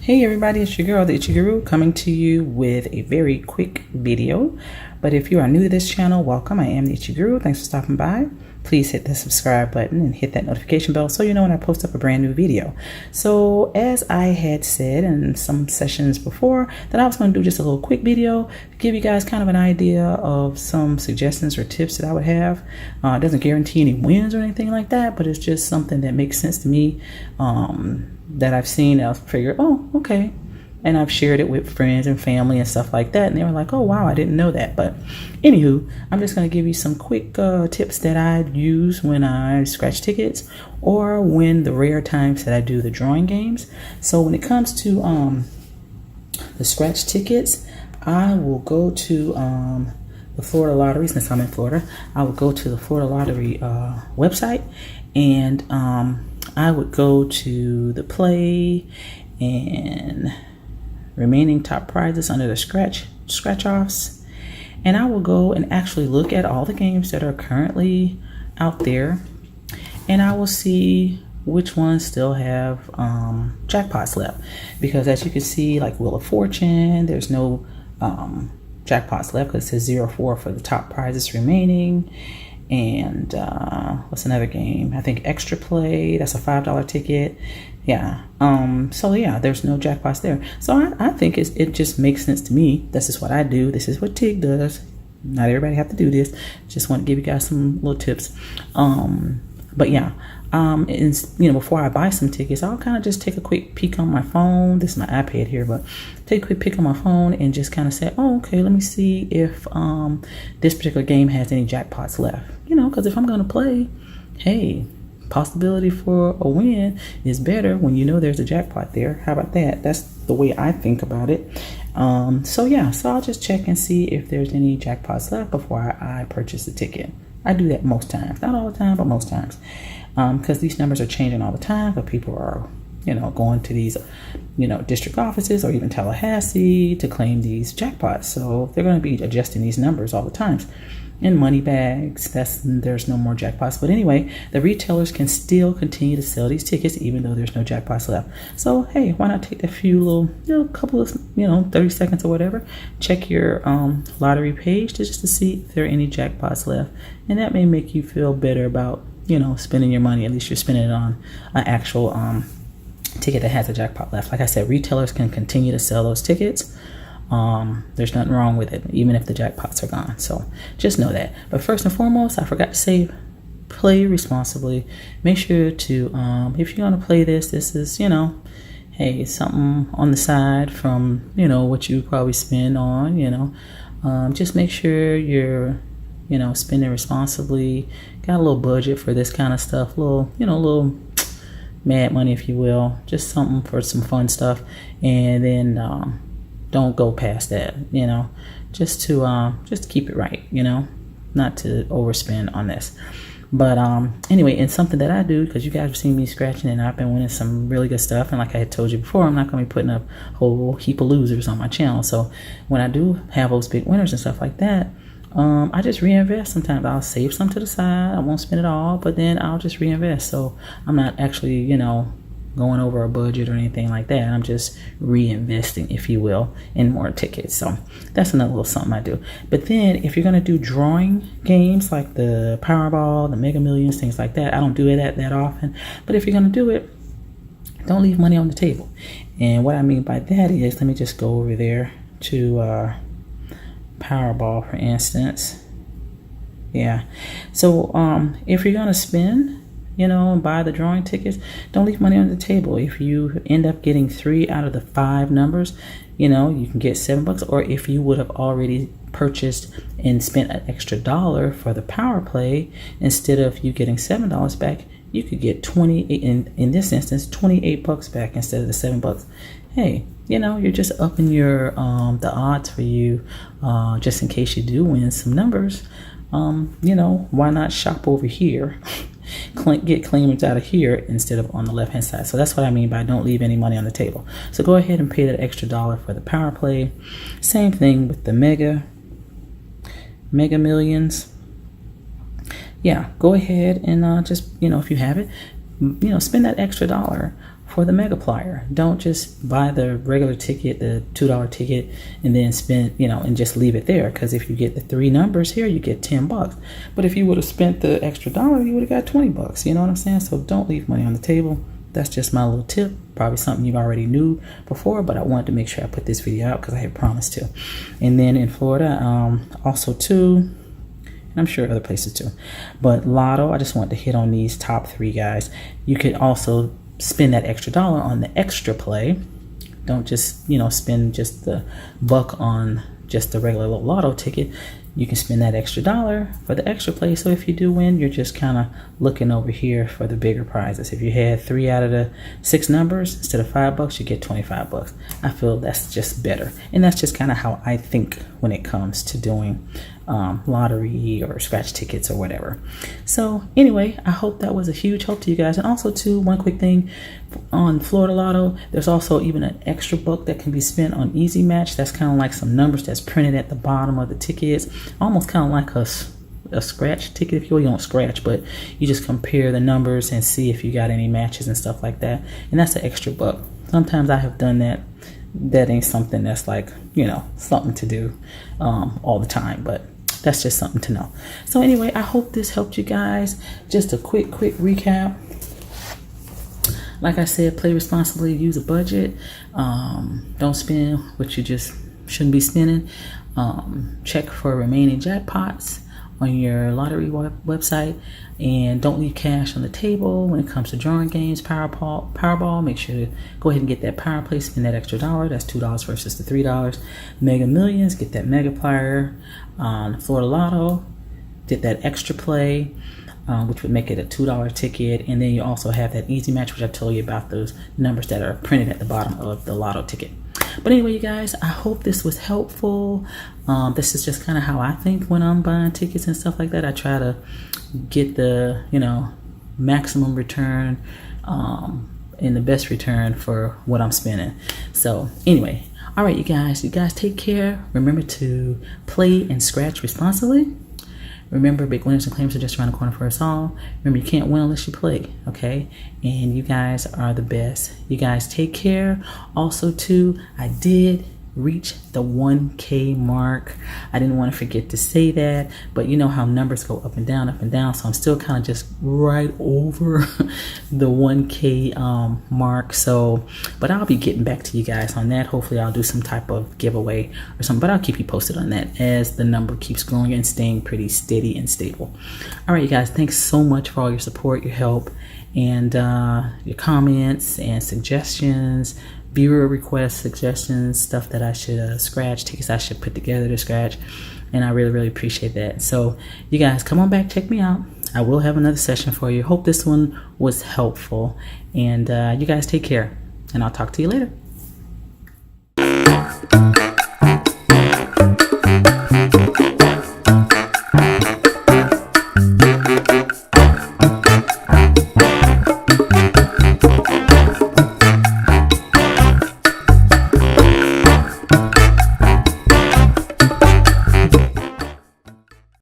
Hey everybody, it's your girl, the Itchy Guru, coming to you with a very quick video. But if you are new to this channel, welcome. I am the Itchy Guru. Thanks for stopping by. Please hit the subscribe button and hit that notification bell so you know when I post up a brand new video. So as I had said in some sessions before, that I was going to do just a little quick video to give you guys kind of an idea of some suggestions or tips that I would have. It doesn't guarantee any wins or anything like that, but it's just something that makes sense to me, that I've seen. I've figured, oh, okay. And I've shared it with friends and family and stuff like that. And they were like, oh, wow, I didn't know that. But anywho, I'm just going to give you some quick tips that I use when I scratch tickets or when the rare times that I do the drawing games. So when it comes to the scratch tickets, I will go to the Florida Lottery. Since I'm in Florida, I would go to the Florida Lottery website, and I would go to the play and remaining top prizes under the scratch offs, and I will go and actually look at all the games that are currently out there, and I will see which ones still have jackpots left, because as you can see, like Wheel of Fortune, there's no jackpots left because it says 0-4 for the top prizes remaining. And what's another game? I think Extra Play, that's a $5 ticket. Yeah. So yeah, there's no jackpots there. So I think it just makes sense to me. This is what I do. This is what TIG does. Not everybody have to do this. Just want to give you guys some little tips. But yeah, and before I buy some tickets, I'll kind of just take a quick peek on my phone. This is my iPad here, but take a quick peek on my phone and just kind of say, oh, okay, let me see if this particular game has any jackpots left. Because if I'm going to play, hey, possibility for a win is better when you know there's a jackpot there. How about that? That's the way I think about it. So yeah, so I'll just check and see if there's any jackpots left before I purchase the ticket. I do that most times, not all the time, but most times, because these numbers are changing all the time. But people are, going to these, district offices or even Tallahassee to claim these jackpots. So they're going to be adjusting these numbers all the time. In money bags, there's no more jackpots. But anyway, the retailers can still continue to sell these tickets even though there's no jackpots left. So hey, why not take a few little, couple of 30 seconds or whatever, check your lottery page just to see if there are any jackpots left, and that may make you feel better about spending your money. At least you're spending it on an actual ticket that has a jackpot left. Like I said, retailers can continue to sell those tickets. There's nothing wrong with it, even if the jackpots are gone. So just know that. But first and foremost, I forgot to say, play responsibly. Make sure to, if you're going to play this is, hey, something on the side from, what you probably spend on, just make sure you're, spending responsibly. Got a little budget for this kind of stuff, little mad money, if you will, just something for some fun stuff. And then, don't go past that, just to keep it right, not to overspend on this. But anyway, and something that I do, because you guys have seen me scratching and I've been winning some really good stuff, and like I had told you before, I'm not going to be putting up a whole heap of losers on my channel. So when I do have those big winners and stuff like that, I just reinvest. Sometimes I'll save some to the side. I won't spend it all, but then I'll just reinvest. So I'm not actually, going over a budget or anything like that. I'm just reinvesting, if you will, in more tickets. So that's another little something I do. But then if you're going to do drawing games like the Powerball, the Mega Millions, things like that, I don't do it that often. But if you're going to do it, don't leave money on the table. And what I mean by that is, let me just go over there to Powerball, for instance. Yeah. So if you're going to spend, and buy the drawing tickets, don't leave money on the table. If you end up getting 3 out of the 5 numbers, you can get $7. Or if you would have already purchased and spent an extra $1 for the power play, instead of you getting $7 back, you could get 28, in this instance, $28 back instead of the $7. Hey, you're just upping your the odds for you, just in case you do win some numbers. Why not shop over here? Get claimants out of here instead of on the left hand side. So that's what I mean by don't leave any money on the table. So go ahead and pay that extra $1 for the power play. Same thing with the Mega Millions. Yeah, go ahead and just if you have it, spend that extra $1 for the Megaplier. Don't just buy the regular ticket, the $2 ticket, and then spend, you know, and just leave it there. Because if you get the 3 numbers here, you get $10. But if you would have spent the extra dollar, you would have got $20. You know what I'm saying? So don't leave money on the table. That's just my little tip. Probably something you already knew before, but I wanted to make sure I put this video out because I had promised to. And then in Florida, also too, and I'm sure other places too, but Lotto, I just wanted to hit on these top 3 guys. You could also spend that extra dollar on the extra play. Don't just, you know, spend just the buck on just the regular little Lotto ticket. You can spend that extra dollar for the extra play. So if you do win, you're just kind of looking over here for the bigger prizes. If you had 3 out of the 6 numbers instead of $5, you get $25. I feel that's just better. And that's just kind of how I think when it comes to doing lottery or scratch tickets or whatever. So anyway, I hope that was a huge help to you guys. And also too, one quick thing on Florida Lotto, there's also even an extra buck that can be spent on Easy Match. That's kind of like some numbers that's printed at the bottom of the tickets, almost kind of like a scratch ticket, if you will. You don't scratch, but you just compare the numbers and see if you got any matches and stuff like that. And that's an extra buck. Sometimes I have done that. That ain't something that's like, you know, something to do all the time, but that's just something to know. So anyway, I hope this helped you guys. Just a quick recap. Like I said, play responsibly, use a budget. Don't spend what you just shouldn't be spending. Check for remaining jackpots on your lottery website, and don't leave cash on the table when it comes to drawing games. Powerball, make sure to go ahead and get that power play, spend that extra dollar. That's $2 versus the $3. Mega Millions, get that Megaplier. Florida Lotto, did that extra play, which would make it a $2 ticket. And then you also have that Easy Match, which I told you about, those numbers that are printed at the bottom of the Lotto ticket. But anyway, you guys, I hope this was helpful. This is just kind of how I think when I'm buying tickets and stuff like that. I try to get the, you know, maximum return and the best return for what I'm spending. So anyway, all right, you guys take care. Remember to play and scratch responsibly. Remember, big winners and claimers are just around the corner for us all. Remember, you can't win unless you play, okay? And you guys are the best. You guys take care. Also, too, I did reach the 1K mark. I didn't want to forget to say that, but you know how numbers go up and down, so I'm still kind of just right over the 1K mark. So, but I'll be getting back to you guys on that. Hopefully I'll do some type of giveaway or something, but I'll keep you posted on that as the number keeps growing and staying pretty steady and stable. All right, you guys, thanks so much for all your support, your help, and your comments and suggestions, viewer requests, suggestions, stuff that I should scratch, tickets I should put together to scratch, and I really appreciate that. So you guys, come on back, check me out. I will have another session for you. Hope this one was helpful, and you guys take care, and I'll talk to you later.